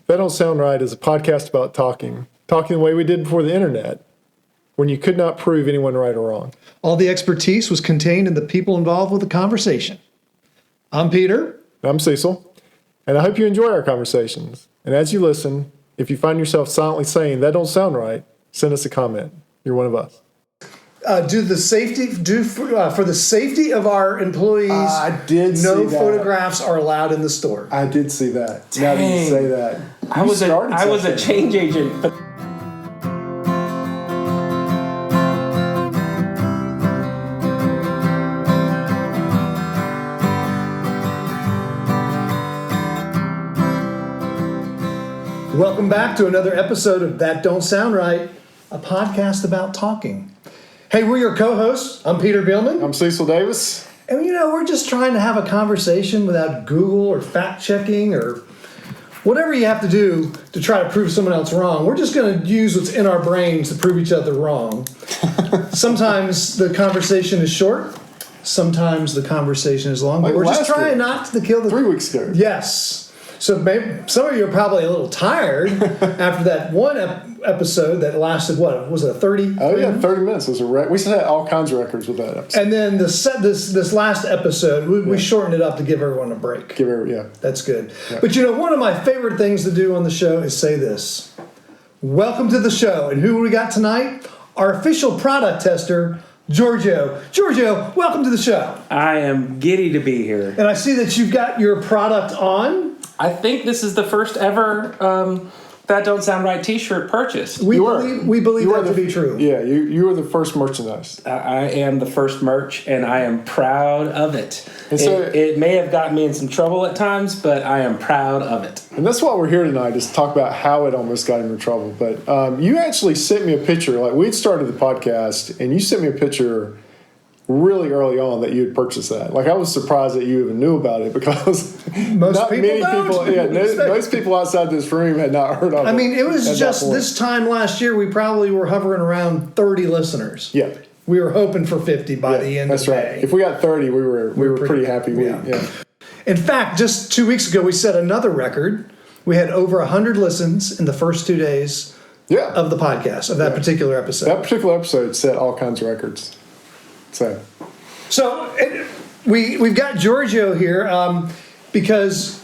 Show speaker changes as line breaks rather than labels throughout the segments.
That Don't Sound Right is a podcast about talking the way we did before the internet, when you could not prove anyone right or wrong.
All the expertise was contained in the people involved with the conversation. I'm Peter.
I'm Cecil, and I hope you enjoy our conversations. And as you listen, if you find yourself silently saying, "That don't sound right," send us a comment. You're one of us.
For the safety of our employees,
I did see
no
that.
photographs are allowed in the store.
I did see that. Now that you say that.
I was a change agent, but
Welcome back to another episode of That Don't Sound Right, a podcast about talking. Hey, we're your co-hosts. I'm Peter Bielman.
I'm Cecil Davis.
And we're just trying to have a conversation without Google or fact-checking or whatever you have to do to try to prove someone else wrong. We're just going to use what's in our brains to prove each other wrong. Sometimes the conversation is short. Sometimes the conversation is long. But we're just trying not to kill the...
3 weeks ago.
Yes. So maybe some of you are probably a little tired after that one episode that lasted, what, was it 30?
Oh, yeah, 30 minutes was a record. We set all kinds of records with that episode.
And then this last episode, we shortened it up to give everyone a break. That's good. Yeah. But one of my favorite things to do on the show is say this. Welcome to the show. And who we got tonight? Our official product tester, Giorgio. Giorgio, welcome to the show.
I am giddy to be here.
And I see that you've got your product on.
I think this is the first ever That Don't Sound Right t-shirt purchase.
We believe that to be true.
Yeah, you were the first merchandise.
I am the first merch, and I am proud of it.
And so,
it may have gotten me in some trouble at times, but I am proud of it.
And that's why we're here tonight, is to talk about how it almost got into trouble. But you actually sent me a picture. Like, we'd started the podcast, and you sent me a picture really early on that you had purchased that. Like, I was surprised that you even knew about it, because most people outside this room had not heard of it.
I mean, it was just this time last year, we probably were hovering around 30 listeners.
Yeah.
We were hoping for 50 by the end of May.
That's right. If we got 30, we were pretty happy.
In fact, just 2 weeks ago, we set another record. We had over 100 listens in the first 2 days of the podcast, of that particular episode.
That particular episode set all kinds of records.
So we've got Giorgio here because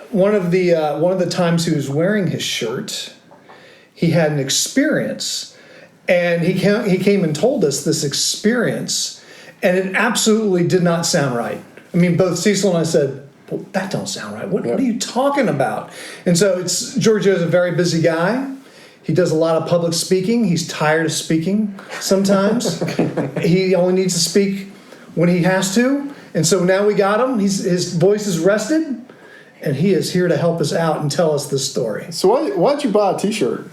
one of the times he was wearing his shirt, he had an experience, and he came and told us this experience, and it absolutely did not sound right. I mean, both Cecil and I said, "Well, that don't sound right. What are you talking about?" And so Giorgio's a very busy guy. He does a lot of public speaking. He's tired of speaking sometimes. He only needs to speak when he has to. And so now we got him. His voice is rested, and he is here to help us out and tell us this story.
So why'd you buy a t-shirt?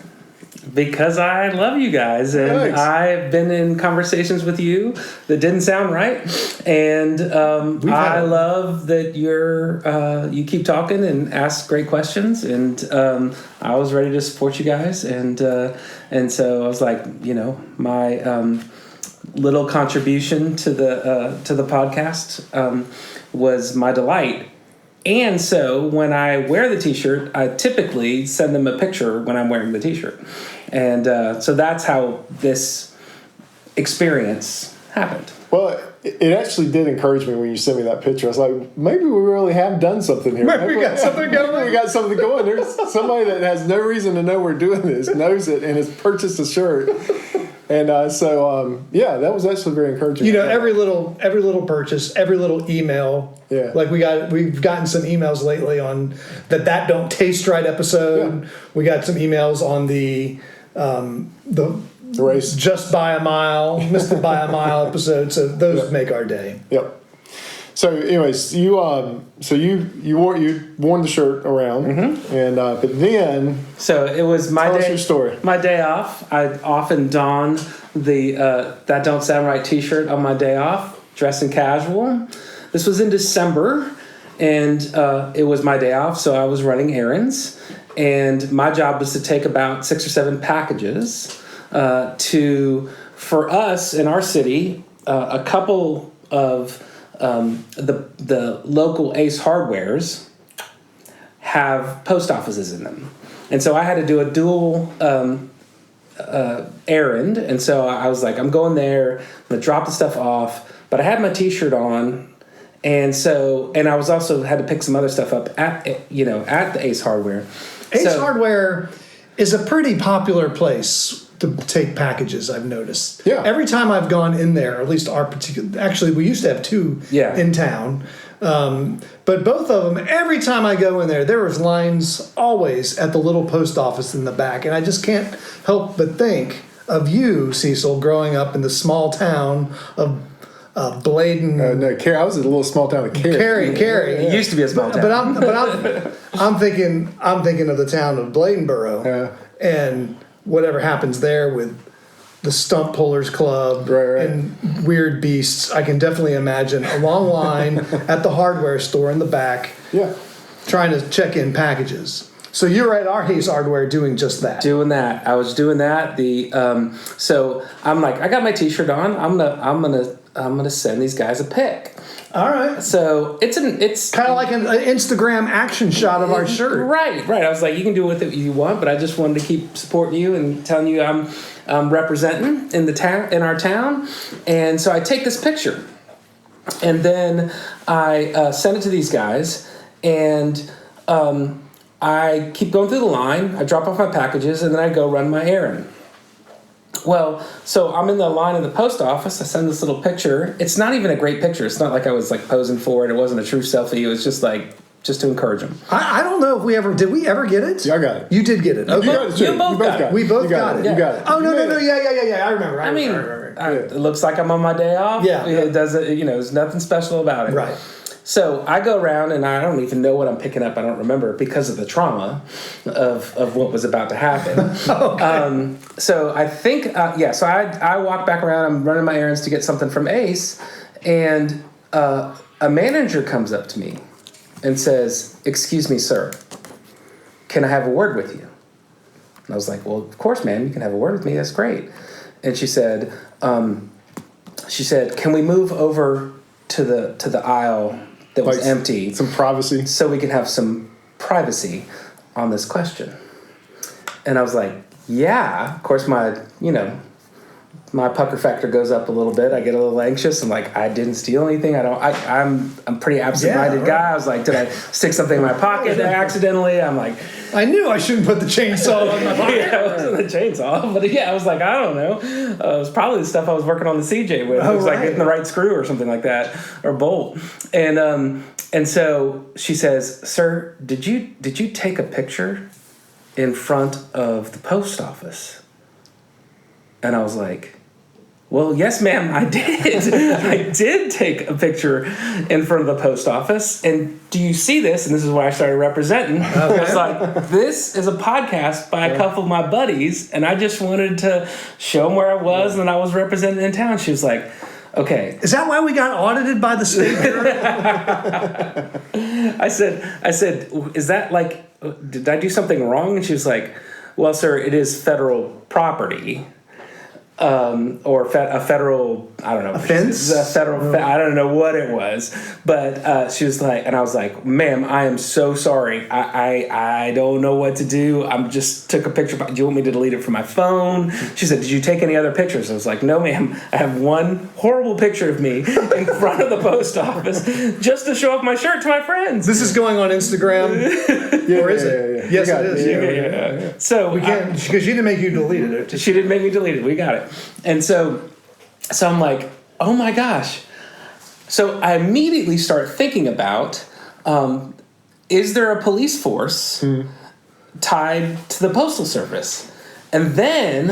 Because I love you guys, and
Thanks.
I've been in conversations with you that didn't sound right, and I love that you keep talking and ask great questions, and I was ready to support you guys, and so I was like, my little contribution to the podcast was my delight. And so when I wear the t-shirt, I typically send them a picture when I'm wearing the t-shirt. And so that's how this experience happened.
Well, it actually did encourage me when you sent me that picture. I was like, maybe we really have done something here.
Maybe we got something going.
Maybe we got something going. There's somebody that has no reason to know we're doing this, knows it, and has purchased a shirt. And that was actually very encouraging.
Every little purchase, every little email.
Yeah.
Like we've gotten some emails lately on that don't taste right episode. Yeah. We got some emails on the
race,
just by a mile, missed it by a mile episode. So those make our day.
Yep. So, anyways, you worn the shirt around, and but then
it was my
tell
day.
Us your story.
My day off. I often don the That Don't Sound Right t-shirt on my day off, dressing casual. This was in December, and it was my day off, so I was running errands, and my job was to take about 6 or 7 packages for us in our city, a couple of the local Ace Hardwares have post offices in them. And so I had to do a dual errand. And so I was like, I'm going there, I'm going to drop the stuff off. But I had my T-shirt on. And I was also had to pick some other stuff up at the Ace Hardware.
Ace Hardware is a pretty popular place to take packages, I've noticed.
Yeah.
Every time I've gone in there, at least actually we used to have two in town. But both of them, every time I go in there was lines always at the little post office in the back. And I just can't help but think of you, Cecil, growing up in the small town of Bladen.
No, I was in a little small town of Cary.
It used to be a small town.
But I'm thinking of the town of Bladenboro and whatever happens there with the Stump Pullers Club and Weird Beasts. I can definitely imagine a long line at the hardware store in the back.
Yeah.
Trying to check in packages. So you were at our Ace Hardware doing just that.
Doing that. I was doing that. So I'm like, I got my T-shirt on. I'm gonna send these guys a pic.
All right.
So it's
kind of like an Instagram action shot of our shirt.
Right. I was like, you can do with it you want, but I just wanted to keep supporting you and telling you I'm representing in our town. And so I take this picture, and then I send it to these guys, and I keep going through the line. I drop off my packages, and then I go run my errand. Well, so I'm in the line in the post office. I send this little picture. It's not even a great picture. It's not like I was like posing for it. It wasn't a true selfie. It was just to encourage them.
I don't know if did we ever get it?
Yeah, I got it.
You did get it.
Okay.
You both got it.
We both got it.
You got it.
Oh, no. Yeah. I remember.
I mean, it looks like I'm on my day off.
Yeah.
It doesn't, there's nothing special about it.
Right.
So I go around and I don't even know what I'm picking up. I don't remember because of the trauma of what was about to happen.
Okay.
So I think, so I walk back around. I'm running my errands to get something from Ace. And a manager comes up to me and says, "Excuse me, sir, can I have a word with you?" And I was like, "Well, of course, ma'am, you can have a word with me. That's great." And she said, "Can we move over to the aisle that was empty,
some privacy,
so we can have some privacy on this question?" And I was like, "Yeah." Of course, my pucker factor goes up a little bit. I get a little anxious. I'm like, I didn't steal anything. I'm a pretty absent-minded guy. I was like, did I stick something in my pocket accidentally? I'm like,
I knew I shouldn't put the chainsaw on my pocket.
Yeah, it wasn't the chainsaw, but I was like, I don't know. It was probably the stuff I was working on the CJ with. It was like getting the right screw or something like that, or bolt. And so she says, "Sir, did you take a picture in front of the post office?" And I was like, "Well, yes, ma'am, I did. I did take a picture in front of the post office. And do you see this?" And this is why I started representing. Okay. It's like, this is a podcast by a couple of my buddies, and I just wanted to show them where I was and I was representing in town. She was like, "Okay."
Is that why we got audited by the state bureau?
I said, "Is that like, did I do something wrong?" And she was like, "Well, sir, it is federal property." Or a federal, I don't know.
Offense?
A federal, I don't know what it was. But she was like, and I was like, "Ma'am, I am so sorry. I don't know what to do. I just took a picture. Do you want me to delete it from my phone?" She said, "Did you take any other pictures?" I was like, "No, ma'am. I have one horrible picture of me in front of the post office just to show off my shirt to my friends."
This is going on Instagram? Or is it?
Yeah.
Yes, it is.
Yeah. So
we can't, because she didn't make you delete it.
She didn't make me delete it. We got it. And so I'm like, oh my gosh. So I immediately start thinking about, is there a police force tied to the Postal Service? And then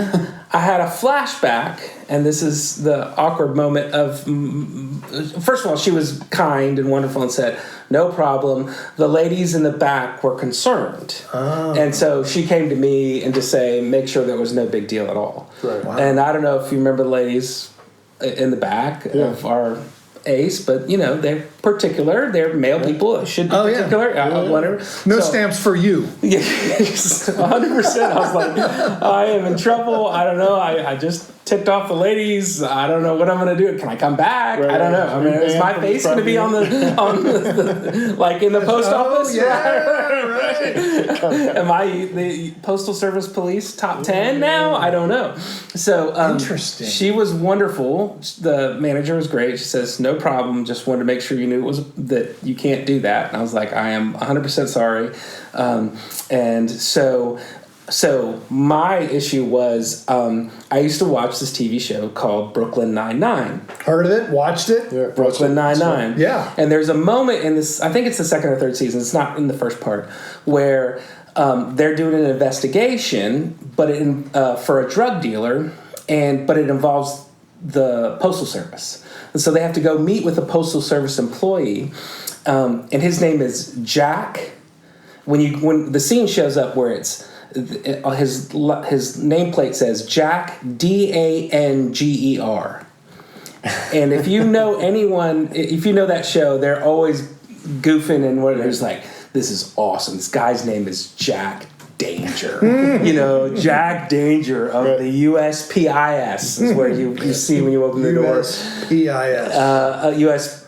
I had a flashback, and this is the awkward moment of, first of all, she was kind and wonderful and said, "No problem." The ladies in the back were concerned. Oh. And so she came to me and to say, make sure there was no big deal at all.
Right. Wow.
And I don't know if you remember the ladies in the back of our Ace, but they're particular. They're male people. Should be particular. Whatever.
No stamps for you.
Yeah, 100%. I was like, I am in trouble. I don't know. I just ticked off the ladies. I don't know what I'm going to do. Can I come back?
Right.
I don't know. I mean, is my face going to be on the like in the post office?
Yeah, right.
Am I the Postal Service Police top 10 now? I don't know. So
Interesting.
She was wonderful. The manager was great. She says, no problem. Just wanted to make sure you knew that you can't do that. And I was like, I am 100% sorry. And so my issue was I used to watch this TV show called Brooklyn Nine-Nine.
Heard of it? Watched it?
Yeah,
Brooklyn Nine-Nine.
Yeah.
And there's a moment in this, I think it's the second or third season, it's not in the first part, where they're doing an investigation for a drug dealer, but it involves the Postal Service. And so they have to go meet with a Postal Service employee, and his name is Jack. When the scene shows up where it's his nameplate says Jack Danger, and if you know that show, they're always goofing and what it's like. This is awesome. This guy's name is Jack Danger. Jack Danger of the USPIS is where you see when you open the door.
USPIS.
US.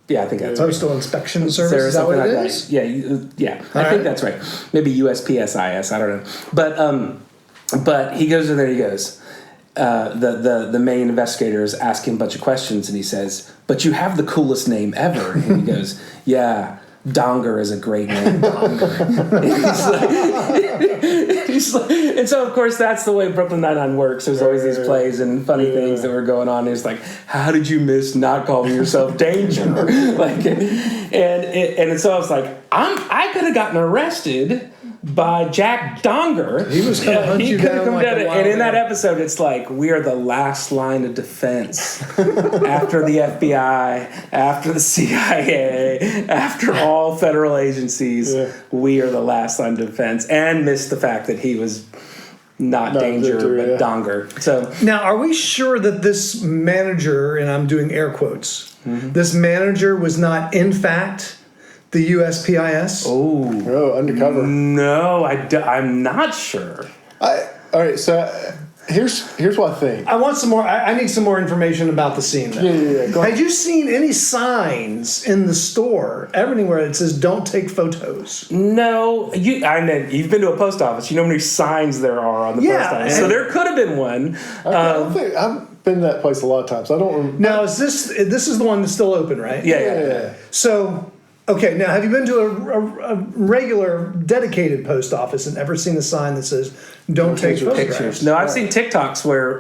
Yeah, I think that's
Postal Inspection Service. Is that what it is?
Right. Yeah. I think that's right. Maybe USPSIS. I don't know. But he goes in there. He goes. The main investigator is asking a bunch of questions, and he says, "But you have the coolest name ever." And he goes, "Yeah. Donger is a great name." And so of course that's the way Brooklyn Nine-Nine works. There's always these plays and funny things that were going on. It's like, how did you miss not calling yourself Danger? And so I was like, I could have gotten arrested by Jack Donger.
He was going to hunt you down like a wild
and in that
animal.
episode, it's like, we are the last line of defense after the FBI, after the CIA, after all federal agencies. Yeah. We are the last line of defense, and missed the fact that he was not Danger, but Donger. So
now, are we sure that this manager, and I'm doing air quotes, this manager was not in fact the USPIS?
Oh, undercover.
No, I'm not sure.
All right, so here's what I think.
I want some more. I need some more information about the scene. Then.
Yeah. Go ahead.
Had you seen any signs in the store, anywhere that says "Don't take photos"?
No, I know you've been to a post office. You know how many signs there are on the post office. So there could have been one.
I don't think I've been to that place a lot of times. I don't remember.
Now, this is the one that's still open, right?
Yeah.
So. Okay, now have you been to a regular dedicated post office and ever seen a sign that says "Don't take photographs"?
No, I've seen TikToks where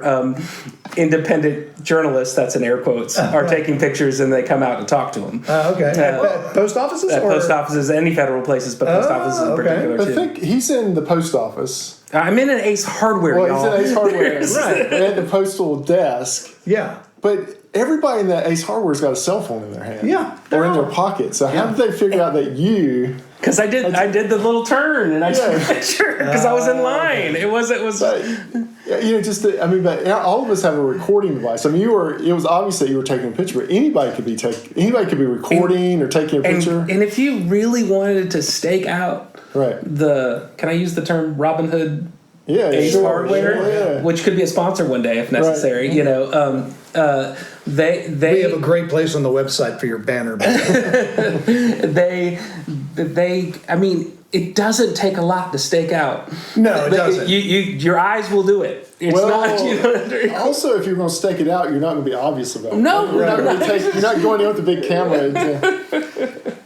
independent journalists, that's in air quotes, are taking pictures and they come out and talk to them.
Okay. At post offices?
Post offices, any federal places, but post offices in particular
I
too.
think he's in the post office.
I'm in an Ace Hardware,
Well,
y'all.
he's in Ace Hardware.
Right.
At the postal desk.
Yeah.
But everybody in that Ace Hardware's got a cell phone in their hand.
Yeah.
Or in their pocket. So how did they figure out that you...
Because I did the little turn and I took a picture because I was in line. It was.
But, but all of us have a recording device. I mean, it was obvious that you were taking a picture, but anybody could be recording or taking a picture.
And if you really wanted to stake out can I use the term Robin Hood? Ace Hardware, which could be a sponsor one day if necessary. Right. They
have a great place on the website for your banner.
I mean, it doesn't take a lot to stake out.
No, it doesn't.
Your eyes will do it. It's not.
Also, if you're going to stake it out, you're not going to be obvious about it.
No,
you're not going in with a big camera.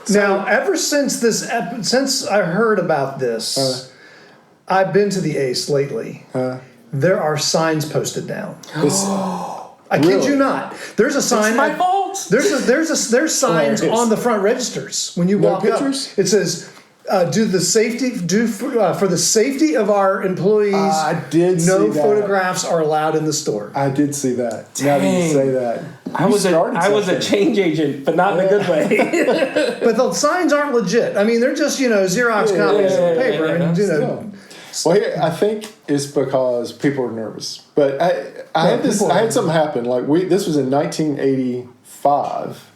Now, ever since since I heard about this. I've been to the Ace lately. There are signs posted down. I kid you not. There's a sign.
It's my fault.
There's signs on the front registers when you walk
pictures?
up. It says, for the safety of our employees.
I did see
no
that.
photographs are allowed in the store.
I did see that. Dang. Now that you say that.
I was a change agent, but not in a good way.
But the signs aren't legit. I mean, they're just Xerox copies of paper, and
Well, I think it's because people are nervous. But I had something happen. Like this was in 1985,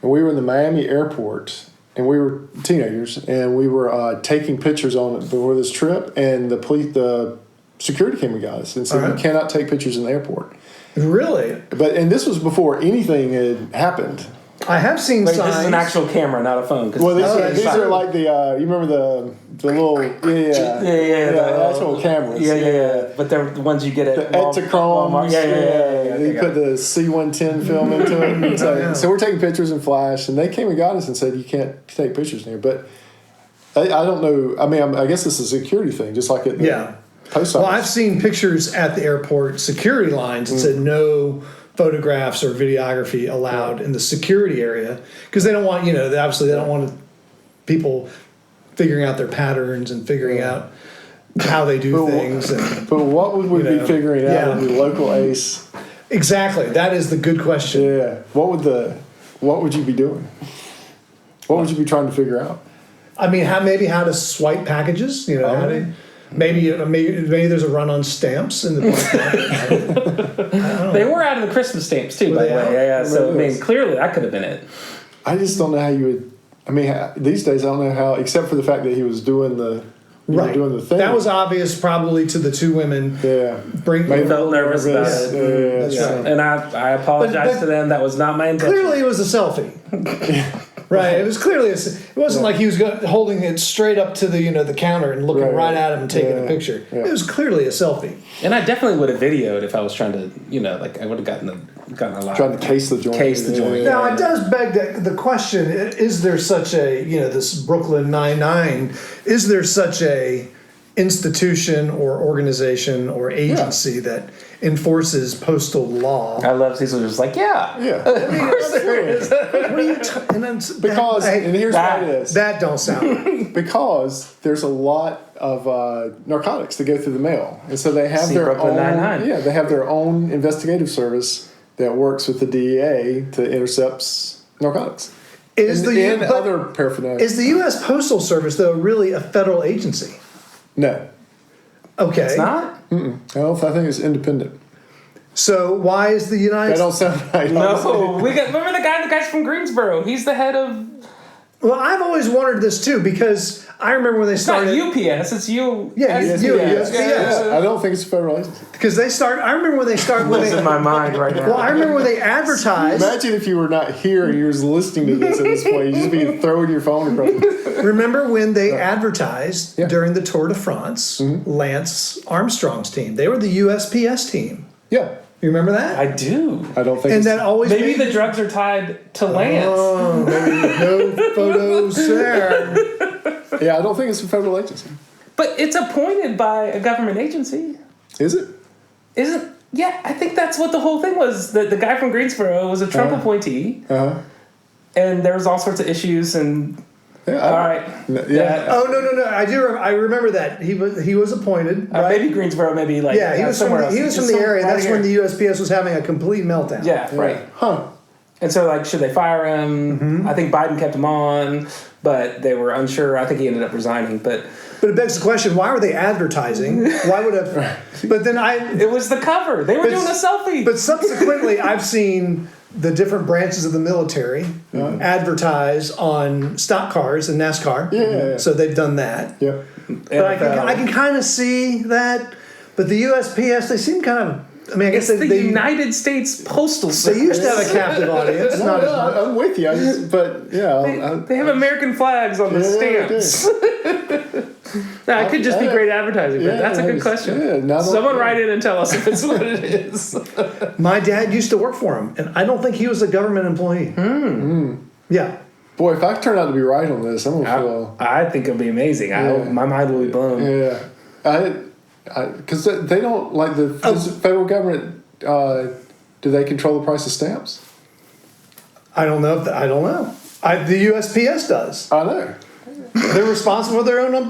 and we were in the Miami airport, and we were teenagers, and we were taking pictures before this trip, and the security came and got us and said, "You cannot take pictures in the airport."
Really?
And this was before anything had happened.
I have seen
Wait,
signs.
this is an actual camera, not a phone.
Well, these are like the you remember the little the actual cameras.
Yeah. But they're the ones you get at
The Etachromes.
Yeah.
They put the C110 film into it. And so we're taking pictures in flash, and they came and got us and said you can't take pictures in here. But I don't know. I mean, I guess this is a security thing, just like at the post office.
Well, I've seen pictures at the airport security lines that said no photographs or videography allowed in the security area because they don't want, obviously they don't want people figuring out their patterns and figuring out how they do things.
But what would we be figuring out in the local ACE?
Exactly. That is the good question.
Yeah. What would you be doing? What would you be trying to figure out?
I mean, how to swipe packages, how to... Maybe there's a run on stamps in the
They were out of the Christmas stamps too, by the way. Yeah. So I mean, clearly that could have been it.
I just don't know how you would. I mean, these days I don't know how, except for the fact that he was doing the doing the thing.
That was obvious, probably to the two women.
Yeah,
I felt nervous about it.
Yeah, that's right.
And I apologize to them. That was not my intention.
Clearly, it was a selfie. Right, it was clearly. It wasn't like he was holding it straight up to the counter and looking right at him and taking a picture. Yeah. It was clearly a selfie.
And I definitely would have videoed if I was trying to, I would have gotten a lot.
Trying to case the joint.
Now it does beg the question: is there such a this Brooklyn Nine-Nine? Is there such a institution or organization or agency that enforces postal law?
I love Cecil just like, of course there is.
Because and here's why it is.
That don't sound
because there's a lot of narcotics that go through the mail, and so they have their
Brooklyn
own.
Nine-Nine.
Yeah, they have their own investigative service that works with the DEA to intercept narcotics. Other paraphernalia.
Is the U.S. Postal Service though really a federal agency?
No.
Okay.
It's not?
I think it's independent.
So why is the United
That don't sound right.
No. Remember the guy's from Greensboro. He's the head of...
Well, I've always wondered this too because I remember when they started...
It's not UPS, it's U...
Yeah,
I don't think it's a federal agency.
Because I remember when they started...
What's in my mind right now?
Well, I remember when they advertised...
Imagine if you were not here and you were listening to this at this point. You'd just be throwing your phone across.
Remember when they advertised during the Tour de France, Lance Armstrong's team? They were the USPS team.
Yeah.
You remember that?
I do.
I don't think
and that always
maybe the drugs are tied to Lance.
Oh, maybe no photos there.
Yeah, I don't think it's a federal agency.
But it's appointed by a government agency.
Is it?
Isn't... Yeah, I think that's what the whole thing was. The guy from Greensboro was a Trump appointee. And there was all sorts of issues and...
Yeah,
all right.
Oh no! I remember that he was appointed. Right?
Maybe Greensboro. Maybe
he was somewhere else. He was from the area. That's when the USPS was having a complete meltdown.
Yeah, right.
Huh.
And so, should they fire him? I think Biden kept him on, but they were unsure. I think he ended up resigning. But
it begs the question: why were they advertising? Why would have? But then it
was the cover. They were doing a selfie.
But subsequently, I've seen the different branches of the military advertise on stock cars and NASCAR.
Yeah.
So they've done that.
Yeah.
But I can kind of see that. But the USPS, they seem kind of... I mean, I guess
it's the United States Postal Service.
They used to have a captive audience.
I'm with you.
They have American flags on the stamps. Now, it could just be great advertising, but that's a good question. Someone write in and tell us if it's what it is.
My dad used to work for him, and I don't think he was a government employee. Yeah.
Boy, if I turn out to be right on this, I'm going to feel...
I think it'll be amazing. My mind will be blown.
Yeah. Because they don't, like the federal government, do they control the price of stamps?
I don't know. The USPS does.
I know.
They're responsible for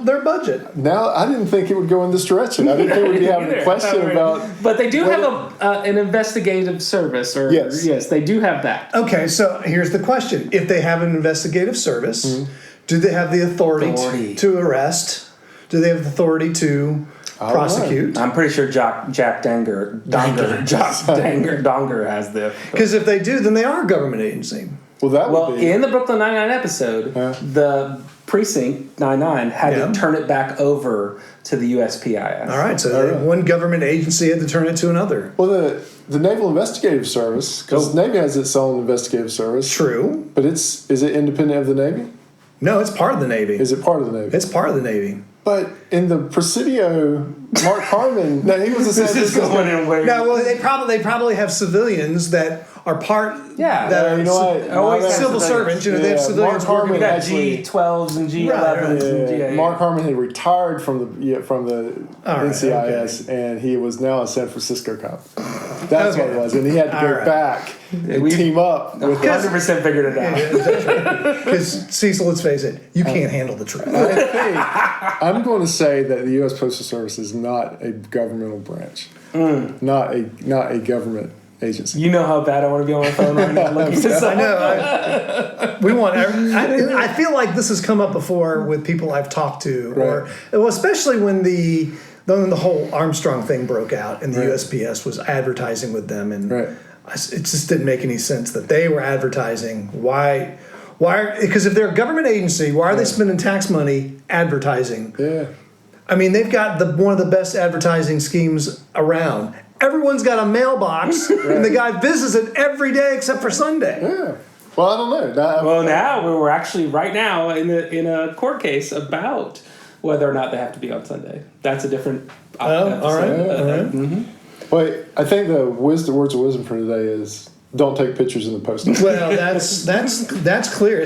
their budget.
Now, I didn't think it would go in this direction. I didn't think we'd be having a question about...
But they do have an investigative service. Yes, they do have that.
Okay, so here's the question. If they have an investigative service, do they have the authority to arrest? Do they have the authority to prosecute?
I'm pretty sure Jack Donger has the...
Because if they do, then they are a government agency.
Well, in
the Brooklyn Nine-Nine episode, the precinct 99 had
Yeah.
to turn it back over to the USPIS.
All right, so one government agency had to turn it to another.
Well, the Naval Investigative Service, because the Navy has its own investigative service.
True.
But is it independent of the Navy?
No, it's part of the Navy.
Is it part of the Navy?
It's part of the Navy.
But in the Presidio, Mark Harmon, no, he was a
This is going in way.
No, well, they probably have civilians that are part.
Yeah.
that are
you know what?
Always
civil
have
servants. You know, they have
Yeah,
civilians
Mark
working.
We got
Actually-
G12s and G11s and
Yeah,
GA.
Mark Harmon had retired from the
All right,
NCIS, and he was now a San Francisco cop. That's what
Okay.
it was, and he had to go
All right.
back and
We-
team up with
100% figured it out.
Because Cecil, let's face it, you can't handle the truth.
I think I'm going to say that the U.S. Postal Service is not a governmental branch, not a government agency.
You know how bad I want to be on my phone right now looking this
I
up.
know. We want. I feel like this has come up before with people I've talked to, or well, especially when the whole Armstrong thing broke out, and the USPS was advertising with them, and it just didn't make any sense that they were advertising. Why? Because if they're a government agency, why are they spending tax money advertising?
Yeah.
I mean, they've got one of the best advertising schemes around. Everyone's got a mailbox, and the guy visits it every day except for Sunday.
Yeah. Well, I don't know.
Well, now we're actually right now in a court case about whether or not they have to be on Sunday. That's a different.
Oh, all right.
Wait, I think the words of wisdom for today is don't take pictures in the post office.
Well, that's clear.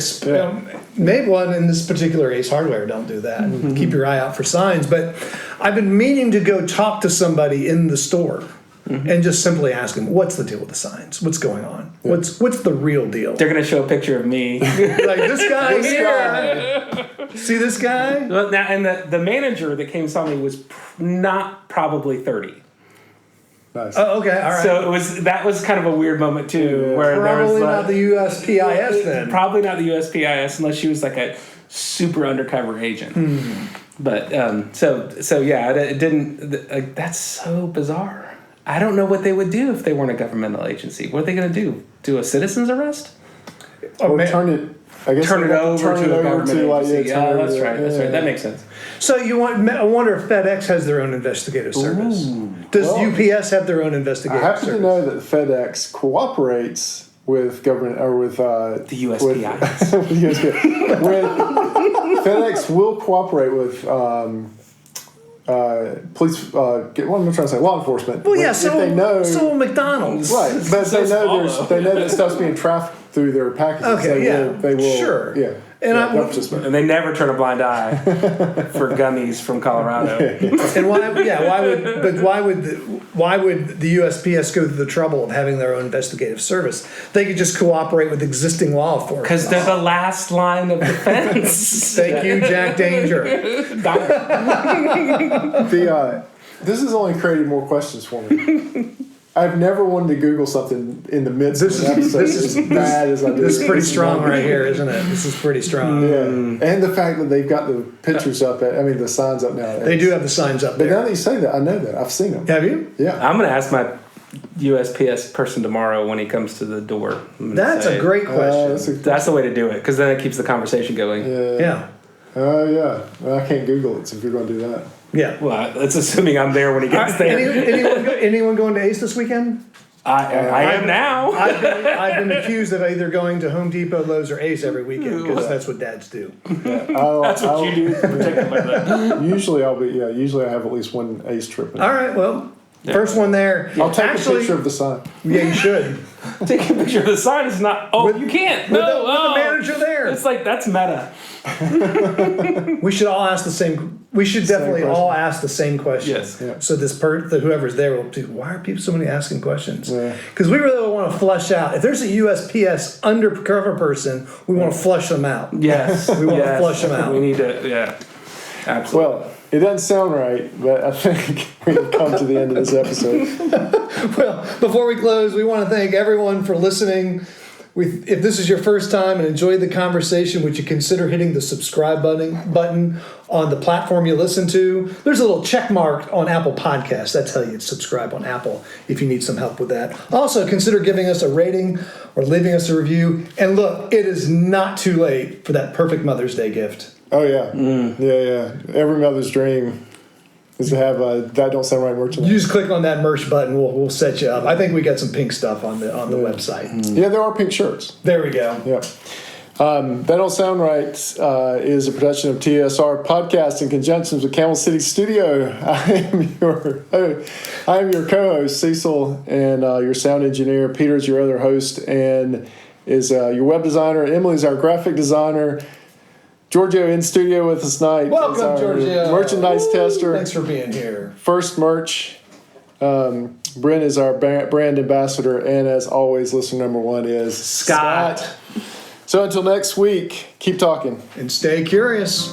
Maybe one in this particular Ace Hardware don't do that. Keep your eye out for signs. But I've been meaning to go talk to somebody in the store and just simply ask them, what's the deal with the signs? What's going on? What's the real deal?
They're going to show a picture of me.
Like this guy here. See this guy?
Well, now, and the manager that came saw me was not probably 30.
Nice.
Oh, okay, all right.
So that was kind of a weird moment too, where there was
Probably not the USPIS then.
Probably not the USPIS unless she was like a super undercover agent. But so yeah, it didn't. That's so bizarre. I don't know what they would do if they weren't a governmental agency. What are they going to do? Do a citizen's arrest?
Or turn it. I guess
Turn it over to a government agency.
yeah,
That's right. That makes sense.
So I wonder if FedEx has their own investigative service. Does UPS have their own
I
investigative
happen
service?
to know that FedEx cooperates with government or with
The USPIS.
with USPIS. FedEx will cooperate with police. What am I trying to say? Law enforcement.
Well, yeah.
If
So
they know,
so McDonald's.
right? But
So
they know that stuff's being trafficked through their packages.
Okay,
They will.
Sure.
Yeah.
And
yeah,
I-
don't just-
And they never turn a blind eye for gummies from Colorado.
And why would the USPS go through the trouble of having their own investigative service? They could just cooperate with existing law enforcement.
Because they're the last line of defense.
Thank you, Jack Danger.
This has only created more questions for me. I've never wanted to Google something in the midst of an episode as bad as I do.
This is pretty strong right here, isn't it? This is pretty strong.
Yeah, and the fact that they've got the pictures up, the signs up now.
They do have the signs up
But now
there.
that you say that, I know that. I've seen them.
Have you?
Yeah.
I'm going to ask my USPS person tomorrow when he comes to the door.
That's a great question.
That's the way to do it, because then it keeps the conversation going.
Yeah.
Oh, yeah. Well, I can't Google it, so if you're going to do that.
Yeah.
Well, that's assuming I'm there when he gets there.
Anyone going to Ace this weekend?
I am now.
I've been accused of either going to Home Depot, Lowe's, or Ace every weekend because that's what dads do.
That's what you do particularly.
Usually I have at least one Ace trip.
All right, well, first one there.
I'll take a picture of the sign.
Yeah, you should.
Take a picture of the sign. Is not. Oh, you can't.
With
No.
the manager there.
It's like that's meta.
We should all ask the same. We should definitely all ask the same question.
Yes.
Yeah.
So whoever's there will do. Why are people so many asking questions?
Yeah.
Because we really want to flush out. If there's a USPS undercover person, we want to flush them out.
Yes.
We want to flush them out.
We need to. Yeah. Absolutely.
Well, it doesn't sound right, but I think we've come to the end of this episode.
Well, before we close, we want to thank everyone for listening. If this is your first time and enjoyed the conversation, would you consider hitting the subscribe button on the platform you listen to? There's a little check mark on Apple Podcasts. That's how you subscribe on Apple if you need some help with that. Also, consider giving us a rating or leaving us a review. And look, it is not too late for that perfect Mother's Day gift.
Oh yeah, yeah. Every mother's dream is to have That Don't Sound Right merchandise.
You just click on that merch button. We'll set you up. I think we got some pink stuff on the website.
Yeah, there are pink shirts.
There we go.
Yeah. That Don't Sound Right is a production of TSR Podcast in conjunction with Camel City Studio. I am your co-host, Cecil, and your sound engineer. Peter is your other host and is your web designer. Emily's our graphic designer. Giorgio in studio with us tonight.
Welcome, Giorgio.
Merchandise tester.
Thanks for being here.
First merch. Brent is our brand ambassador. And as always, listener number one is
Scott.
So until next week, keep talking.
And stay curious.